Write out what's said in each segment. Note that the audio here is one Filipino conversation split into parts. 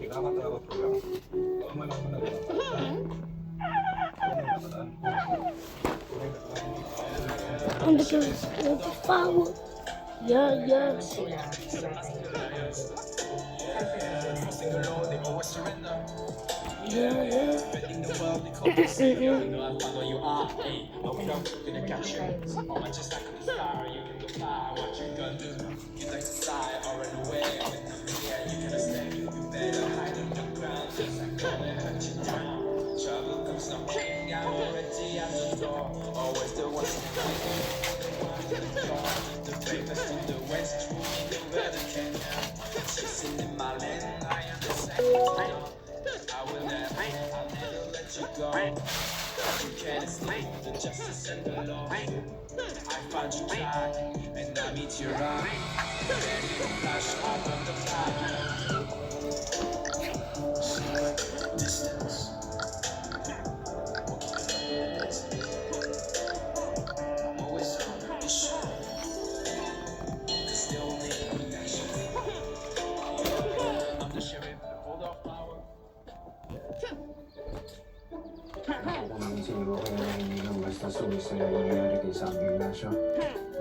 And because of the power. Yeah. Siguro kaya hindi lang basta suicide ang nangyari kay Sam Ignacio.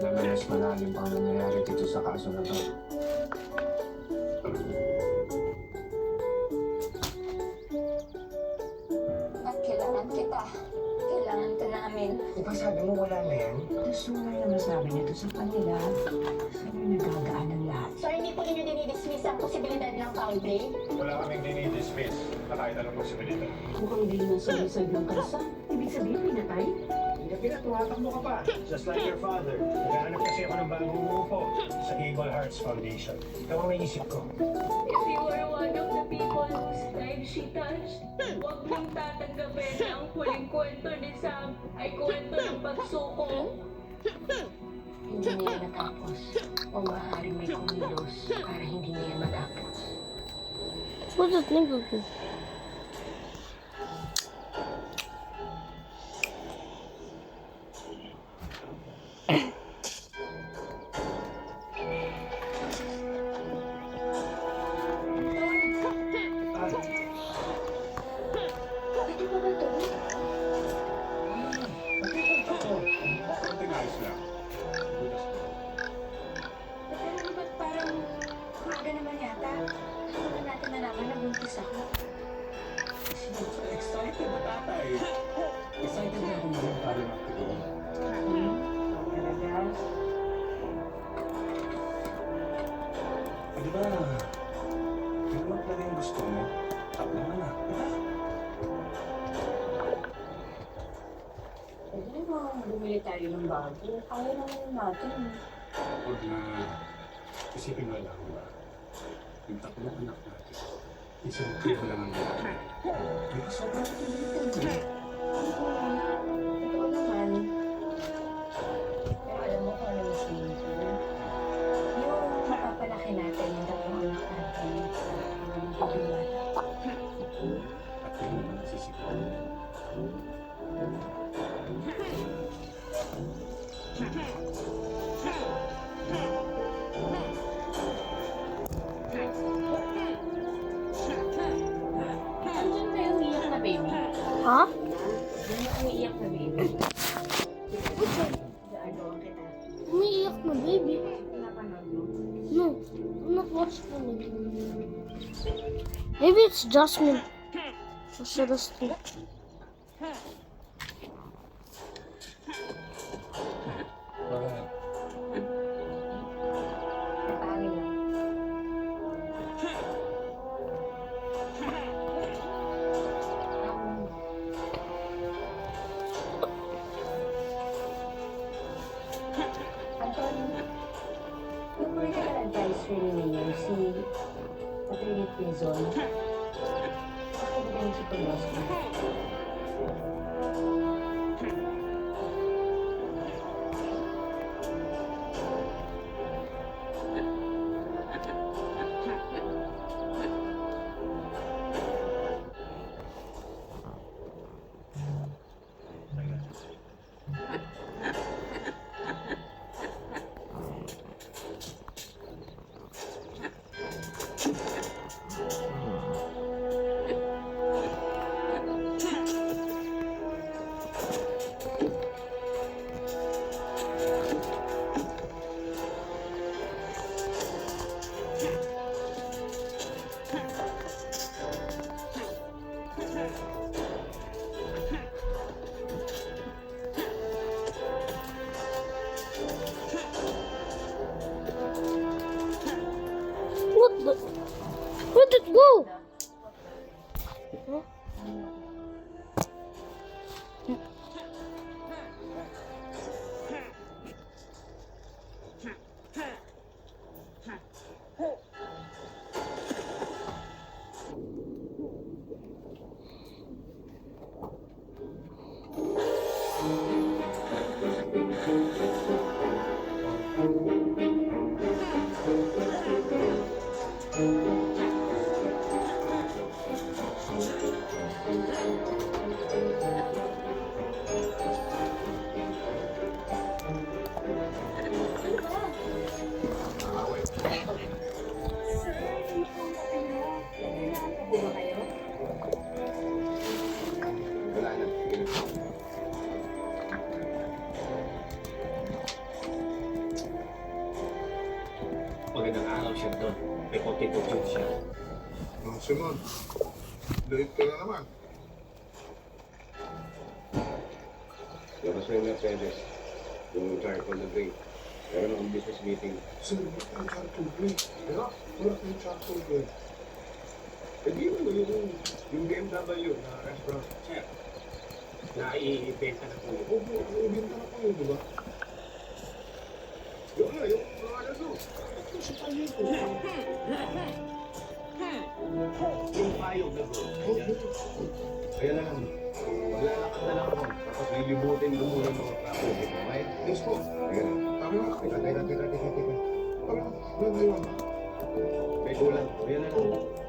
Dahil mas malalim pang nangyayari dito sa kaso na to. At kailangan kita. Kailangan ka namin. Diba sabi mo wala na yan? Gusto nga naman sabi nito sa kanila. Saan yung nagagaan ng lahat? So, hindi po ninyo dinidismiss ang posibilidad ng foul play? Wala kaming dinidismiss na kahit anong posibilidad. Mukhang hindi naman sumisag yung kalsa. Ibig sabihin, pinatay? Hindi ka tumatakbo ka pa. Just like your father. Naghahanap kasi ako ng bagong grupo sa Eagle Hearts Foundation. Ikaw ang naisip ko. If you were one of the people whose lives she touched, huwag mong tatanggapin na ang huling kwento ni Sam ay kwento ng pagsuko. Hindi niya natapos. O maaaring may kumilos para hindi niya matapos. What's that nigga do? Pwede ba ba ito? Konting ayos lang. Pero ba't parang maaga naman yata? Gusto na natin nalaman na buntis ako. Excited na tatay. Excited na ako maging pare ng tigo. Di ba, di naman pala yung gusto mo? Tapos naman na. Pwede naman bumili tayo ng bago. Kaya naman natin. Huwag na isipin mo lang ba? Yung tatlong anak natin. Isang kriyo lang ang lalaki. Di ba sobrang pinilitan mo? Totoo naman. Pero alam mo kung ano mas meaningful? Yung mapapalaki natin yung tatlong anak natin sa mga magiging bata. At yun naman nasisigaw. Andyan ba yung iyak na baby? Ha? Yung umiiyak na baby. Gaagawan kita. Umiiyak na baby. Napanood mo? No, I'm not watching it. Maybe it's Jasmine. Or Celestine. Napangin lang. Anton, yung medical advisor ni Mayor, si Atty. Quezon, bakit ba yung psikologist? Woo! Wala na. Magandang araw siya doon. May konti-konti siya. Oh, Simon, late ka na naman. Labas na yung Mercedes. Yung car for the drink. Meron akong business meeting. Simon, wala kang charcoal break. Wala kang charcoal break. Eh di mo yung BMW na restaurant. Sir, nai-ibenta na po yun. Oo, ibenta na po yun, di ba? Yung ano, yung mga ano to. Ito si Payo ko. Yung payog na bro. Kaya na lang. Maglalakad na lang ako. Tapos lilibutin ko muna yung mga traffic. Okay? Yes po. Ayan. Tama na. Teka. Tama na. Ganda yun. May kulang. Ayan na lang.